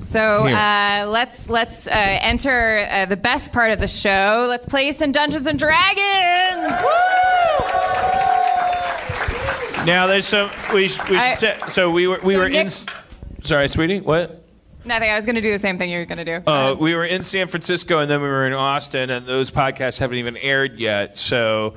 So let's enter the best part of the show. Let's play some Dungeons and Dragons. Now there's some. We should say. So we were Nick, in. Sorry, sweetie. What? Nothing. I was going to do the same thing you were going to do. We were in San Francisco and then we were in Austin, and those podcasts haven't even aired yet. So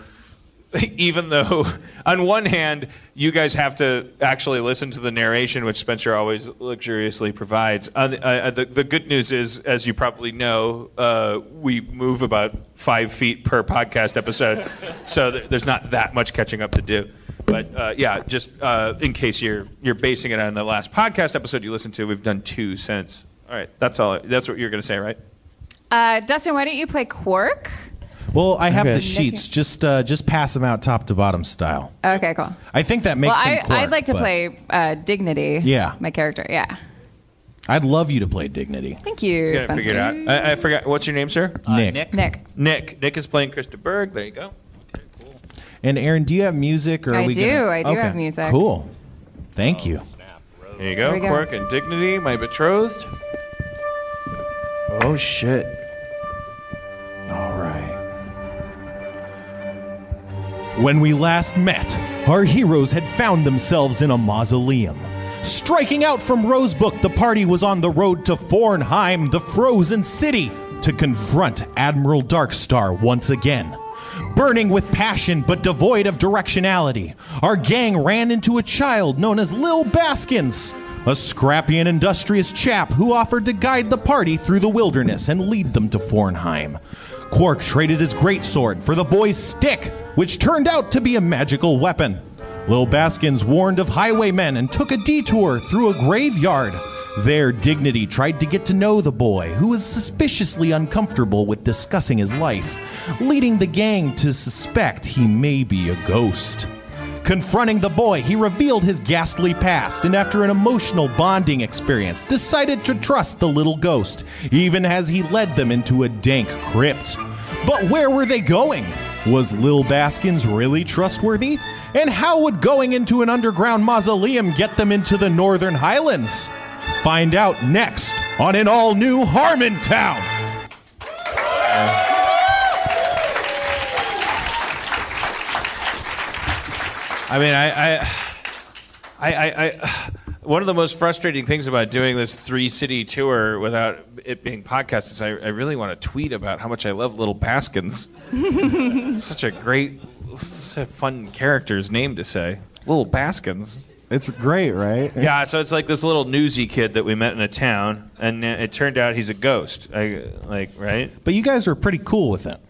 even though, on one hand, you guys have to actually listen to the narration, which Spencer always luxuriously provides. The good news is, as you probably know, we move about 5 feet per podcast episode, so there's not that much catching up to do. But just in case you're basing it on the last podcast episode you listened to, we've done 2 since. All right, that's all. That's what you're going to say, right? Dustin, why don't you play Quark? Well, I have the sheets. Just pass them out top to bottom style. Okay, cool. I think that makes him Quark. I'd like to play Dignity. Yeah. My character, yeah. I'd love you to play Dignity. Thank you, Spencer. Figure it out. I forgot. What's your name, sir? Nick. Nick is playing Krista Berg. There you go. Okay, cool. And Aaron, do you have music? Or I do Okay. have music. Cool. Thank you. There you go. Quark and Dignity, my betrothed. Oh, shit. All right. When we last met, our heroes had found themselves in a mausoleum. Striking out from Rosebook, the party was on the road to Fornheim, the frozen city, to confront Admiral Darkstar once again. Burning with passion but devoid of directionality, our gang ran into a child known as Lil Baskins, a scrappy and industrious chap who offered to guide the party through the wilderness and lead them to Fornheim. Quark traded his greatsword for the boy's stick, which turned out to be a magical weapon. Lil Baskins warned of highwaymen and took a detour through a graveyard. There, Dignity tried to get to know the boy, who was suspiciously uncomfortable with discussing his life, leading the gang to suspect he may be a ghost. Confronting the boy, he revealed his ghastly past, and after an emotional bonding experience, decided to trust the little ghost, even as he led them into a dank crypt. But where were they going? Was Lil Baskins really trustworthy? And how would going into an underground mausoleum get them into the Northern Highlands? Find out next on an all-new Harmontown. I mean, I one of the most frustrating things about doing this 3-city tour without it being podcast is I really want to tweet about how much I love Little Baskins. Such a fun character's name to say. Little Baskins. It's great, right? Yeah, so it's like this little newsy kid that we met in a town, and it turned out he's a ghost. Right? But you guys were pretty cool with it.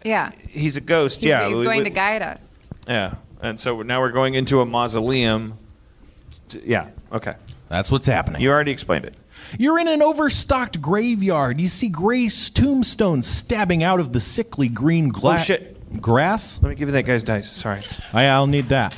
Yeah. He's a ghost, He's going to guide us. Yeah, and so now we're going into a mausoleum. Yeah, okay. That's what's happening. You already explained it. You're in an overstocked graveyard. You see gray tombstones stabbing out of the sickly green Oh, shit. grass. Let me give you that guy's dice. Sorry. I'll need that.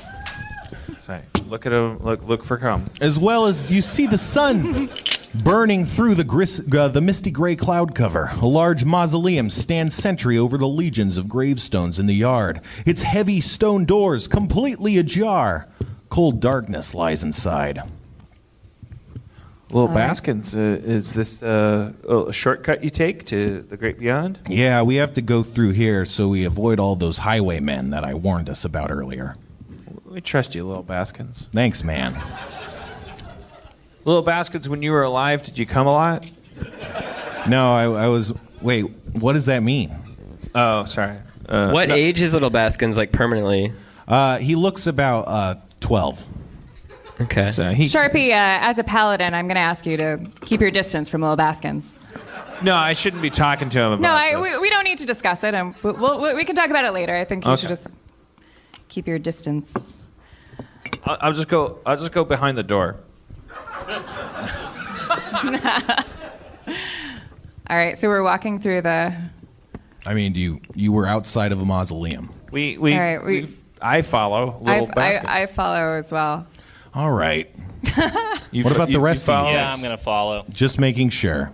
Sorry. Look at him. Look for cum. As well as you see the sun burning through the misty gray cloud cover. A large mausoleum stands sentry over the legions of gravestones in the yard, its heavy stone doors completely ajar. Cold darkness lies inside. Little Baskins, is this a shortcut you take to the great beyond? Yeah, we have to go through here so we avoid all those highwaymen that I warned us about earlier. We trust you, Little Baskins. Thanks, man. Little Baskins, when you were alive, did you come a lot? No, I was... Wait, what does that mean? Oh, sorry. What age is Little Baskins, like, permanently? He looks about 12. Okay. So Sharpie, as a paladin, I'm going to ask you to keep your distance from Lil Baskins. No, I shouldn't be talking to him about this. We don't need to discuss it. We can talk about it later. I think you should just keep your distance. I'll just go behind the door. All right, so we're walking through the... I mean, you were outside of a mausoleum. I follow Little Baskins. I follow as well. All right. What about the rest of you? Yeah, I'm going to follow. Just making sure.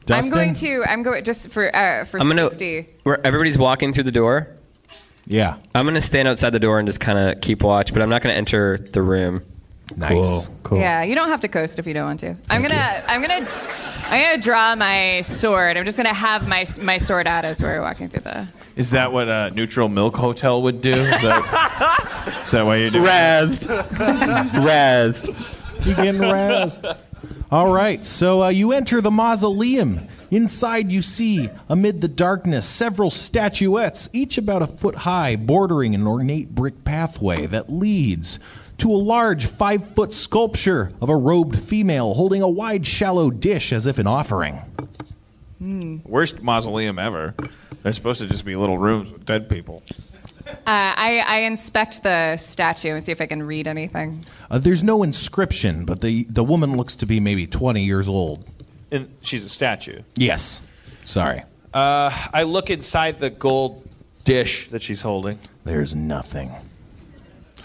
Dustin? I'm going just for safety. Everybody's walking through the door. Yeah. I'm gonna stand outside the door and just kind of keep watch, but I'm not gonna enter the room. Nice. Cool. Yeah, you don't have to coast if you don't want to. I'm gonna draw my sword. I'm just gonna have my sword out as we're walking through the. Is that what a Neutral Milk Hotel would do? Is that why you're doing Razzed. Razzed. You getting razzed. All right, so you enter the mausoleum. Inside you see, amid the darkness, several statuettes, each about a foot high, bordering an ornate brick pathway that leads to a large 5-foot sculpture of a robed female holding a wide, shallow dish as if an offering. Worst mausoleum ever. They're supposed to just be little rooms with dead people. I inspect the statue and see if I can read anything. There's no inscription, but the woman looks to be maybe 20 years old. And she's a statue. Yes. Sorry. I look inside the gold dish that she's holding. There's nothing.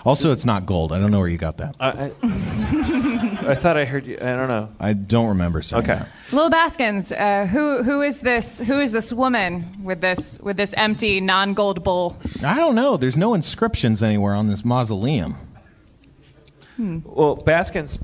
Also, it's not gold. I don't know where you got that. I thought I heard you. I don't know. I don't remember saying Okay. that. Lil Baskins, who is this? Who is this woman with this empty non-gold bowl? I don't know. There's no inscriptions anywhere on this mausoleum. Well, Baskins,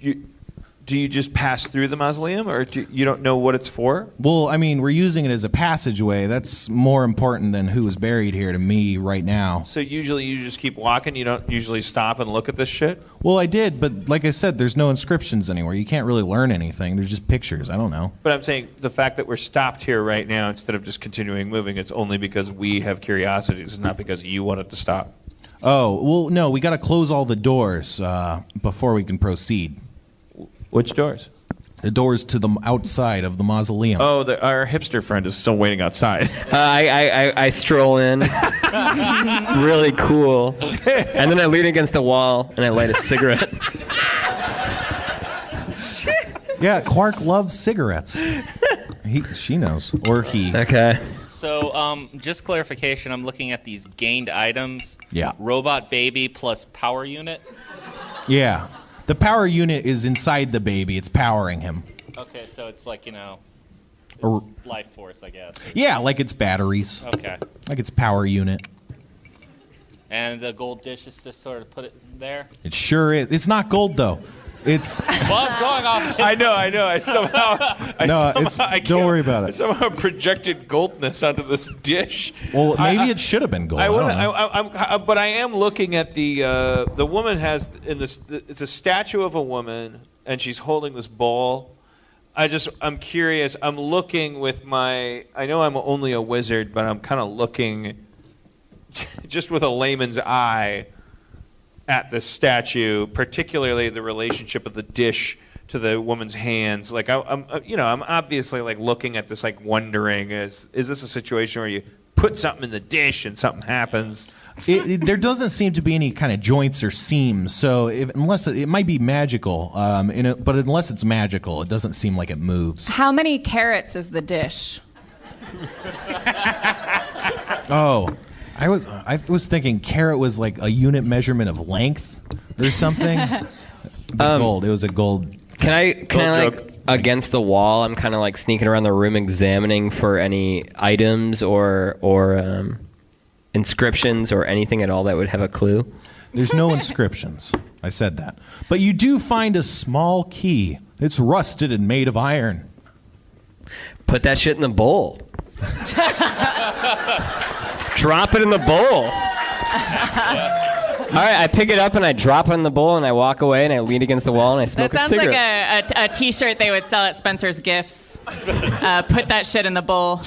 do you just pass through the mausoleum, or you don't know what it's for? Well, I mean, we're using it as a passageway. That's more important than who is buried here to me right now. So usually you just keep walking. You don't usually stop and look at this shit? Well, I did, but like I said, there's no inscriptions anywhere. You can't really learn anything. There's just pictures. I don't know. But I'm saying the fact that we're stopped here right now instead of just continuing moving, it's only because we have curiosities. It's not because you wanted to stop. Oh, well, no, we got to close all the doors before we can proceed. Which doors? The doors to the outside of the mausoleum. Oh, our hipster friend is still waiting outside. I stroll in, really cool, and then I lean against the wall and I light a cigarette. Yeah, Quark loves cigarettes. She knows, or he. Okay. So, just clarification, I'm looking at these gained items. Yeah. Robot baby plus power unit. Yeah. The power unit is inside the baby. It's powering him. Okay, so it's like, Or- life force, I guess. Yeah, like it's batteries. Okay. Like it's power unit. And the gold dish is just sort of put it there? It sure is. It's not gold, though. It's... Well, I'm going off. I know. Don't worry about I it. somehow projected goldness onto this dish. Well, maybe it should have been gold. I don't know. But I am looking at the woman has in this. It's a statue of a woman, and she's holding this bowl. I'm curious. I'm looking with my. I know I'm only a wizard, but I'm kind of looking, just with a layman's eye, at this statue, particularly the relationship of the dish to the woman's hands. Like I'm obviously like looking at this, like wondering, is this a situation where you put something in the dish and something happens? There doesn't seem to be any kind of joints or seams, so unless it might be magical, but unless it's magical, it doesn't seem like it moves. How many carrots is the dish? Oh, I was thinking carat was like a unit measurement of length or something. Gold. It was a gold. Can I like against the wall? I'm kind of like sneaking around the room, examining for any items or inscriptions or anything at all that would have a clue. There's no inscriptions. I said that, but you do find a small key. It's rusted and made of iron. Put that shit in the bowl. Drop it in the bowl. All right, I pick it up and I drop it in the bowl and I walk away and I lean against the wall and I smoke That a sounds cigarette. like a T-shirt they would sell at Spencer's Gifts. Put that shit in the bowl.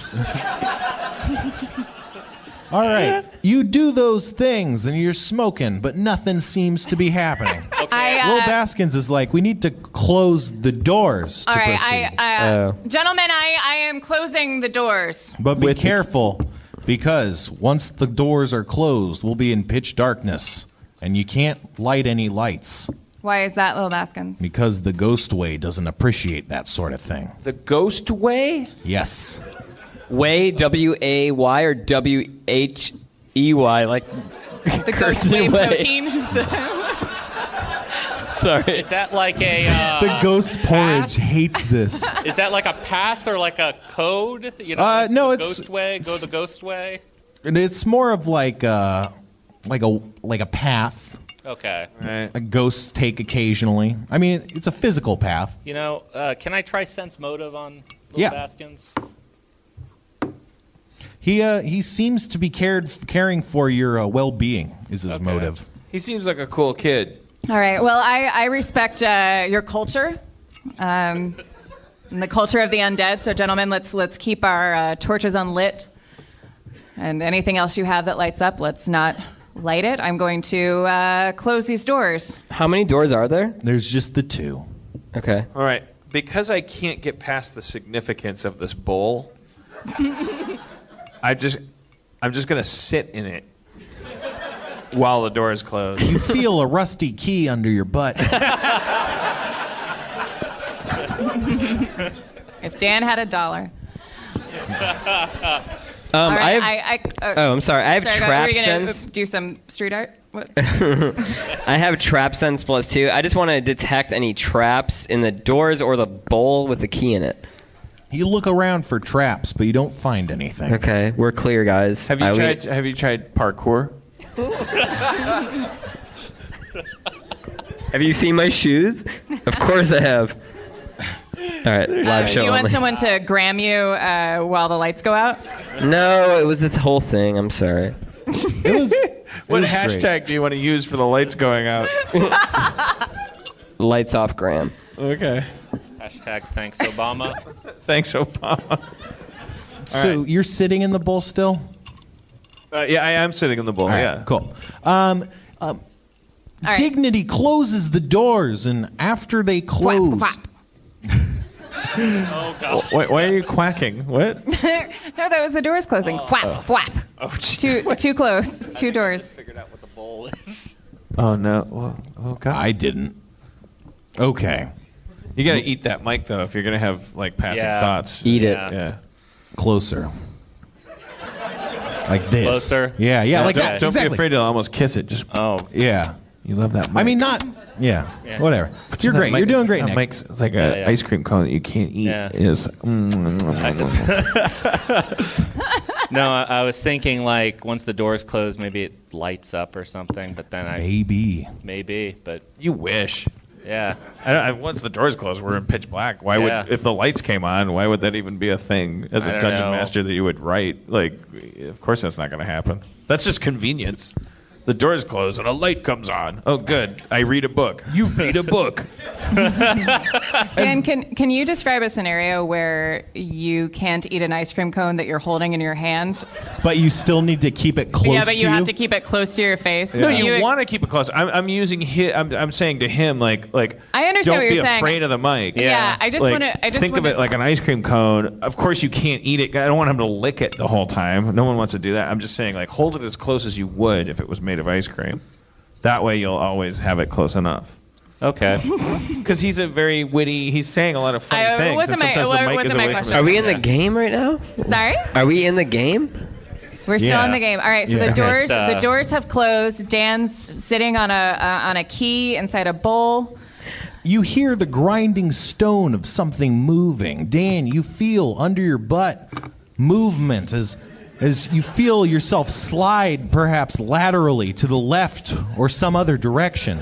All right, you do those things and you're smoking, but nothing seems to be happening. Lil Baskins is like, we need to close the doors to all right, proceed. Gentlemen, I am closing the doors. But be careful, because once the doors are closed, we'll be in pitch darkness, and you can't light any lights. Why is that, Lil Baskins? Because the Ghostway doesn't appreciate that sort of thing. The Ghostway? Yes. Way, W-A-Y or W-H-E-Y, like The Ghostway protein. Sorry. Is that like a... The ghost porridge hates this. Is that like a pass or like a code? No, the it's... Ghost way, go the Ghost way? It's more of like a path. Okay. Right. Ghosts take occasionally. I mean, it's a physical path. You know, can I try sense motive on Little Yeah. Baskins? He seems to be caring for your well-being. Is his motive? He seems like a cool kid. All right. Well, I respect your culture, and the culture of the undead. So, gentlemen, let's keep our torches unlit, and anything else you have that lights up, let's not light it. I'm going to close these doors. How many doors are there? There's just the two. Okay. All right. Because I can't get past the significance of this bowl, I'm just gonna sit in it while the door is closed. You feel a rusty key under your butt. If Dan had $1. I'm sorry. I have Sorry, trap were you gonna sense. do some street art? What? I have trap sense +2. I just want to detect any traps in the doors or the bowl with the key in it. You look around for traps, but you don't find anything. Okay, we're clear, guys. Have you tried parkour? Have you seen my shoes? Of course I have. All right, live show Do you want only. someone to gram you while the lights go out? No, it was the whole thing. I'm sorry. It was. What was hashtag great. do you want to use for the lights going out? Lights off, Graham. Okay. Hashtag thanks Obama. Thanks, Obama. So right. you're sitting in the bowl still? Yeah, I am sitting in the bowl. All right, Yeah. cool. All right. Dignity closes the doors, and after they close, Quack, Oh god. Why are you quacking? What? No, that was the doors closing. Flap, flap. Oh, gee. Too close. Two doors. Figured out what the bowl is. Oh no. Oh god. I didn't. Okay, You gotta eat that mic though if you're gonna have like passing Yeah. thoughts. Eat it. Yeah. closer. Like this. Closer? Yeah, like don't, that. Don't exactly. be afraid to almost kiss it. Just Oh. Yeah. you love that mic. I mean, not. Yeah. Yeah. Whatever. You're That great. mic- You're doing great, that Nick. mic's it's like Yeah, an yeah. ice cream cone that you can't eat. Yeah. It's No, I was thinking like once the doors close, maybe it lights up or something. But then Maybe. but you wish. yeah. Once the doors closed, we're in pitch black. Why Yeah. would if the lights came on? Why would that even be a thing as I a don't dungeon know. master that you would write? Like, of course that's not going to happen. That's just convenience. The doors close and a light comes on. Oh, good. I read a book. You read a book. Dan, can you describe a scenario where you can't eat an ice cream cone that you're holding in your hand? But you still need to keep it close. Yeah, but you to have to keep it close to your face. No, you want to keep it close. I'm using him. I'm saying to him like I understand don't what be you're saying. afraid of the mic. Yeah, I just Like, want to. I just think of wanna- it like an ice cream cone. Of course, you can't eat it. I don't want him to lick it the whole time. No one wants to do that. I'm just saying, like, hold it as close as you would if it was made of ice cream. That way, you'll always have it close enough. Okay. Because he's a very witty. He's saying a lot of funny things. wasn't and my- sometimes the mic wasn't is my away from question. his Are we in mouth. the game right now? Sorry, Are we in the game? we're still Yeah. in the game. All right, so Yeah. the doors have closed. Dan's sitting on a key inside a bowl. You hear the grinding stone of something moving. Dan, you feel under your butt movement as you feel yourself slide perhaps laterally to the left or some other direction.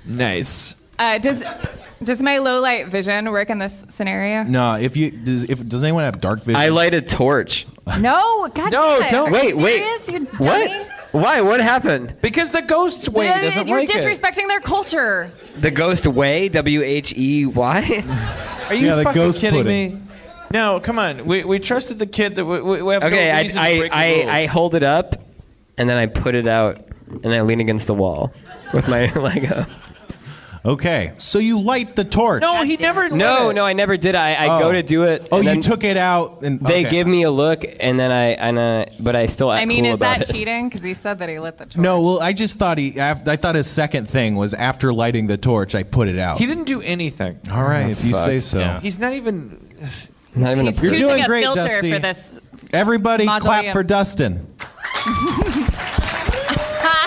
Nice. Does my low light vision work in this scenario? No, does anyone have dark vision? I light a torch. No, God No, damn it. don't- Are wait, you wait. serious? You What? dummy? Why? What happened? Because the ghost way doesn't You're like it. disrespecting their culture. The ghost way? WHEY? Are you Yeah, the fucking ghost kidding pudding. me? No, come on. We trusted the kid that we have Okay, no reason to break the I rules. hold it up, and then I put it out, and I lean against the wall with my Lego. Okay, so you light the torch. No, he never. No, I never did. I go to do it. Oh, and you then took it out and They okay. give me a look, and then but I still act I mean, cool is about that it. cheating? Because he said that he lit the torch. No, well, I just thought I thought his second thing was after lighting the torch, I put it out. He didn't do anything. All right, if you fuck. say so. Yeah. He's not even. Not even a He's You're choosing doing a great, filter Dusty. for this. Everybody, Mausoleum. clap for Dustin.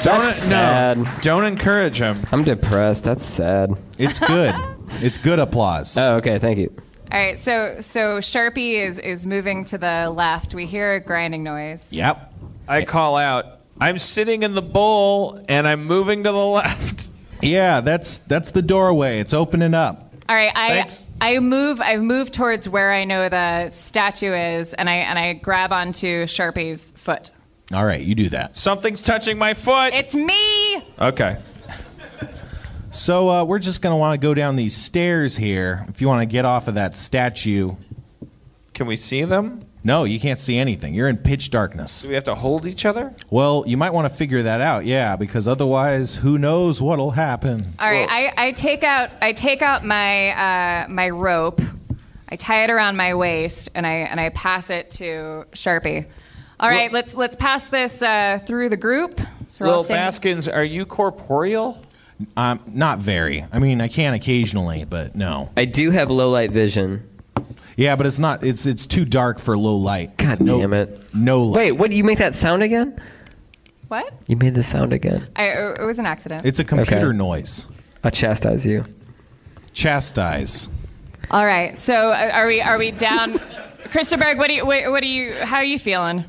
That's sad. Don't encourage him. I'm depressed. That's sad. It's good. It's good applause. Oh, okay. Thank you. All right, so Sharpie is moving to the left. We hear a grinding noise. Yep. I call out. I'm sitting in the bowl, and I'm moving to the left. Yeah, that's the doorway. It's opening up. All right, Thanks. I move towards where I know the statue is, and I grab onto Sharpie's foot. All right, you do that. Something's touching my foot. It's me. Okay. So we're just going to want to go down these stairs here. If you want to get off of that statue. Can we see them? No, you can't see anything. You're in pitch darkness. Do we have to hold each other? Well, you might want to figure that out, yeah, because otherwise, who knows what'll happen. All right, I take out my my rope, I tie it around my waist, and I pass it to Sharpie. All right, let's pass this through the group. So we're all Little staying- Baskins, are you corporeal? Not very. I mean, I can occasionally, but no. I do have low light vision. Yeah, but it's not. It's too dark for low light. God damn it. No light. Wait, what? You make that sound again? What? You made the sound again. It was an accident. It's a computer Okay. noise. I'll chastise you. Chastise. All right, so are we down? Christerberg, how are you feeling?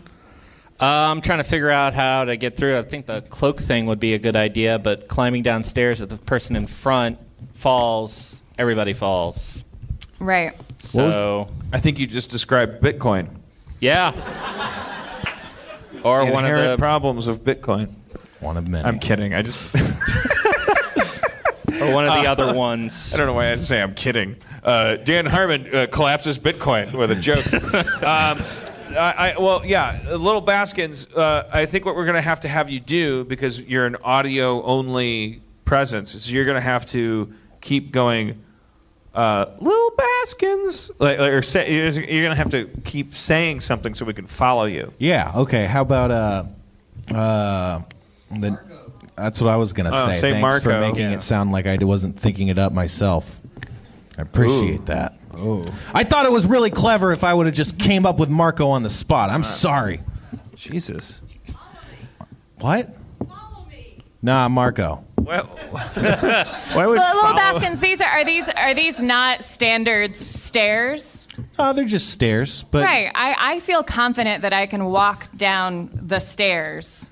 I'm trying to figure out how to get through. I think the cloak thing would be a good idea, but climbing downstairs, if the person in front falls, everybody falls. Right. So, I think you just described Bitcoin. yeah. Or The one of inherent the problems of Bitcoin. One of many. I'm kidding. I just or one of the other ones. I don't know why I had to say I'm kidding. Dan Harmon collapses Bitcoin with a joke. Little Baskins, I think what we're going to have you do, because you're an audio-only presence, is you're going to have to keep going, Little Baskins, you're going to have to keep saying something so we can follow you. Yeah. Okay. How about that's what I was gonna say. Say Thanks Marco. for making Yeah. it sound like I wasn't thinking it up myself. I appreciate that. I thought it was really clever if I would have just came up with Marco on the spot. I'm sorry. Jesus. What? Follow me. Nah, Marco. Why would Little follow- Baskins, are these not standard stairs? Oh, they're just stairs, but Right. I feel confident that I can walk down the stairs.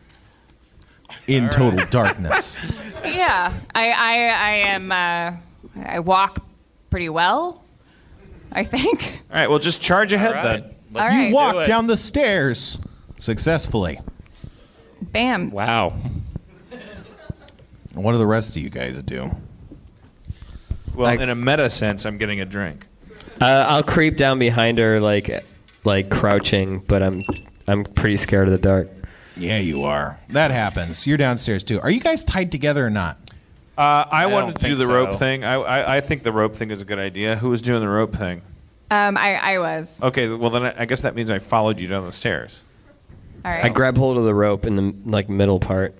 in total darkness. Yeah. I walk pretty well, I think. All right, well, just charge ahead All right. then. Let's All You right. do walked it. down the stairs successfully. Bam. Wow. What do the rest of you guys do? Well, Like- in a meta sense, I'm getting a drink. I'll creep down behind her like crouching, but I'm pretty scared of the dark. Yeah, you are. That happens. You're downstairs too. Are you guys tied together or not? I wanted don't to do think the rope so. thing. I think the rope thing is a good idea. Who was doing the rope thing? I was. Okay, well then I guess that means I followed you down the stairs. All right. I grab hold of the rope in the middle part.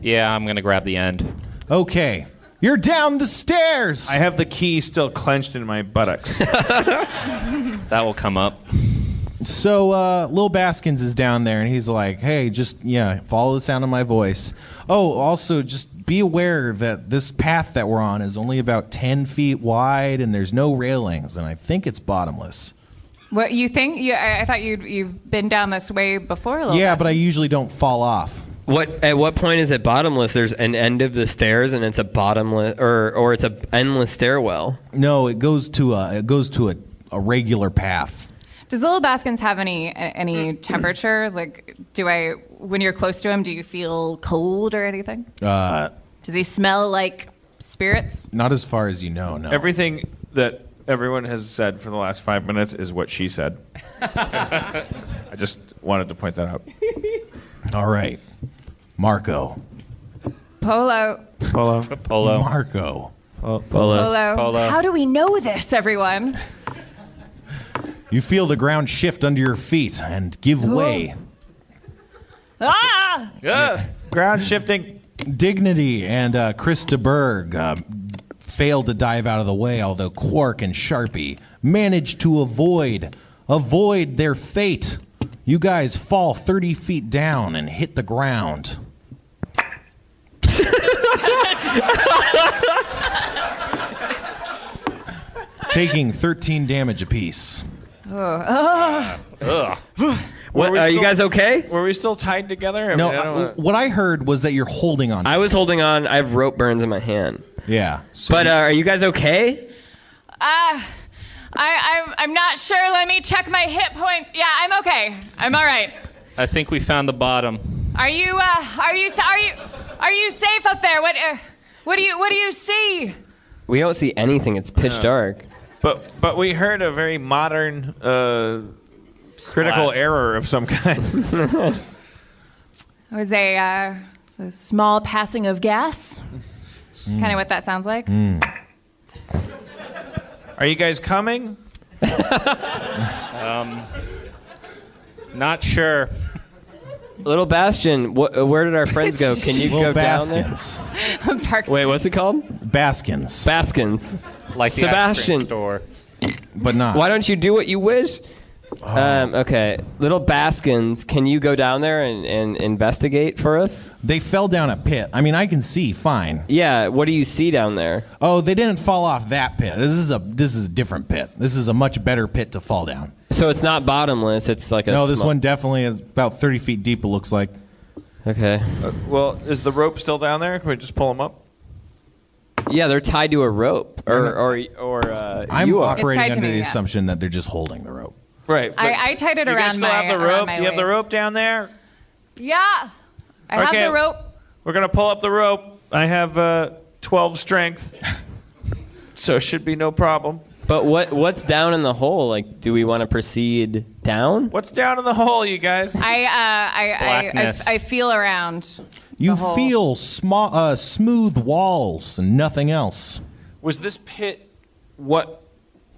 Yeah, I'm going to grab the end. Okay. You're down the stairs. I have the key still clenched in my buttocks. That will come up. So Lil Baskins is down there, and he's like, hey, just, follow the sound of my voice. Oh, also, just be aware that this path that we're on is only about 10 feet wide, and there's no railings, and I think it's bottomless. What you think? I thought you've been down this way before. Little Yeah, but I Baskins. usually don't fall off. At what point is it bottomless? There's an end of the stairs, and it's a bottomless, or it's a endless stairwell. No, it goes to a regular path. Does Little Baskins have any temperature? Like, when you're close to him, do you feel cold or anything? Does he smell like spirits? Not as far as you know, no. Everything that everyone has said for the last 5 minutes is what she said. I just wanted to point that out. All right. Marco. Polo. Polo. Polo. Marco. Polo. Polo. How do we know this, everyone? You feel the ground shift under your feet and give way. Ah! Yeah. Ground shifting. Dignity and Krista Berg failed to dive out of the way, although Quark and Sharpie managed to avoid their fate. You guys fall 30 feet down and hit the ground. Taking 13 damage apiece. Ugh. What, are you guys okay? Were we still tied together? No, what I heard was that you're holding on. I was holding on. I have rope burns in my hand. Yeah. So But are you guys okay? I'm not sure. Let me check my hit points. Yeah, I'm okay. I'm all right. I think we found the bottom. Are you safe up there? What do you see? We don't see anything. It's pitch dark. But we heard a very modern critical error of some kind. It was a small passing of gas. That's kind of what that sounds like. Are you guys coming? Not sure. Little Bastion, where did our friends go? Can you go down Baskins. there? Wait, what's it called? Baskins. Baskins. Like the Sebastian. ice cream store. But not. Why don't you do what you wish? Okay. Little Baskins, can you go down there and investigate for us? They fell down a pit. I mean, I can see fine. Yeah, what do you see down there? Oh, they didn't fall off that pit. This is a different pit. This is a much better pit to fall down. So it's not bottomless, it's like a No, this one definitely is about 30 feet deep, it looks like. Okay. Well, is the rope still down there? Can we just pull them up? Yeah, they're tied to a rope. Or I'm you are. It's operating tied to under me, the yes. assumption that they're just holding the rope. Right. I tied it you around guys still my have the rope? around my Do you have the waist. rope down there? Yeah, I have Okay. the rope. We're going to pull up the rope. I have 12 strength, so it should be no problem. But what's down in the hole? Like, do we want to proceed down? What's down in the hole, you guys? Blackness. I feel around. You hole. feel smooth walls and nothing else. Was this pit what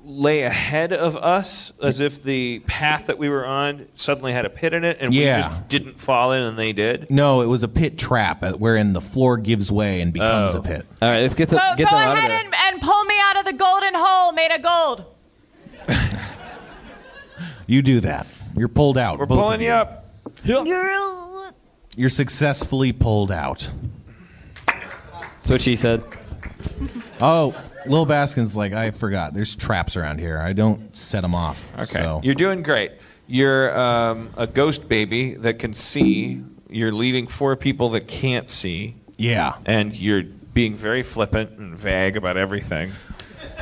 lay ahead of us, as if the path that we were on suddenly had a pit in it, and we just didn't fall in and they did? No, it was a pit trap wherein the floor gives way and becomes a pit. All right, let's get Go them out of ahead there. and pull me out of the golden hole made of gold. You do that. You're pulled out. We're both of pulling you up. You're successfully pulled out. That's what she said. Oh, Lil Baskin's like, I forgot. There's traps around here. I don't set them off. Okay. So. You're doing great. You're a ghost baby that can see. You're leading 4 people that can't see. Yeah. And you're being very flippant and vague about everything.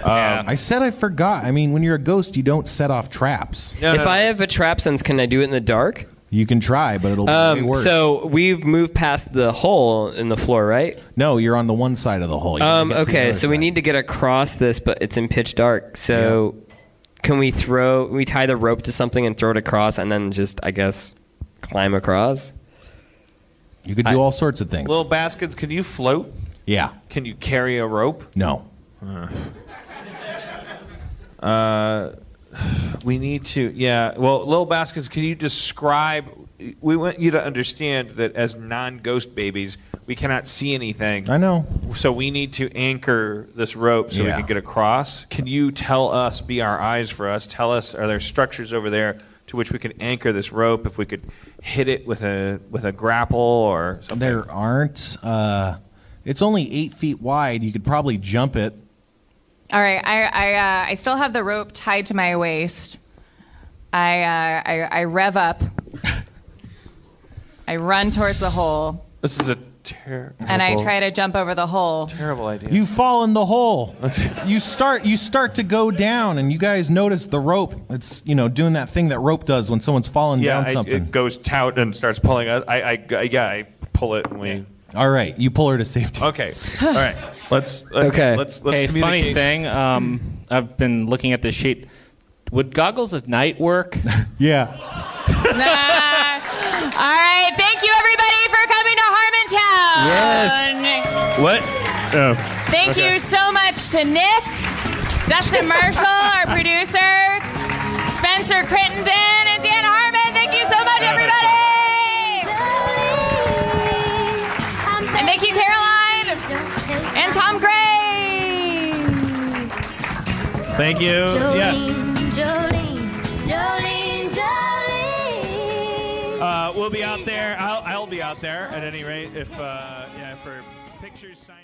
I said I forgot. I mean, when you're a ghost, you don't set off traps. If I have a trap sense, can I do it in the dark? You can try, but it'll be way worse. So we've moved past the hole in the floor, right? No, you're on the one side of the hole. You gotta get to the Okay, other so we side. need to get across this, but it's in pitch dark. So can we tie the rope to something and throw it across and then just, I guess, climb across? You could do all sorts of things. Little Baskins, can you float? Yeah. Can you carry a rope? No. We need to, Well, Little Baskins, can you describe? We want you to understand that as non-ghost babies, we cannot see anything. I know. So we need to anchor this rope so we Yeah. can get across. Can you tell us, be our eyes for us, tell us, are there structures over there to which we can anchor this rope? If we could hit it with a grapple or something. There aren't. It's only 8 feet wide. You could probably jump it. All right, I still have the rope tied to my waist. I rev up. I run towards the hole, This is a terrible. and I try to jump over the hole. Terrible idea. You fall in the hole. You start to go down, and you guys notice the rope. It's doing that thing that rope does when someone's falling down something. It goes tout and starts pulling us. I pull it and we. All right, you pull her to safety. Okay. All right. Let's Okay. Let's Hey, funny communicate. thing. I've been looking at this sheet. Would goggles at night work? Yeah. Nah. All right, thank you everybody for coming to Harmontown. Yes. What? Oh. Thank you so much to Nick, Dustin Marshall, our producer, Spencer Crittenden, and Dan Harmon. Thank you so much, everybody. And thank you, Caroline and Tom Gray. Thank you. Yes. Jolene, Jolene, Jolene. We'll be out there. I'll be out there at any rate. If for pictures, sign.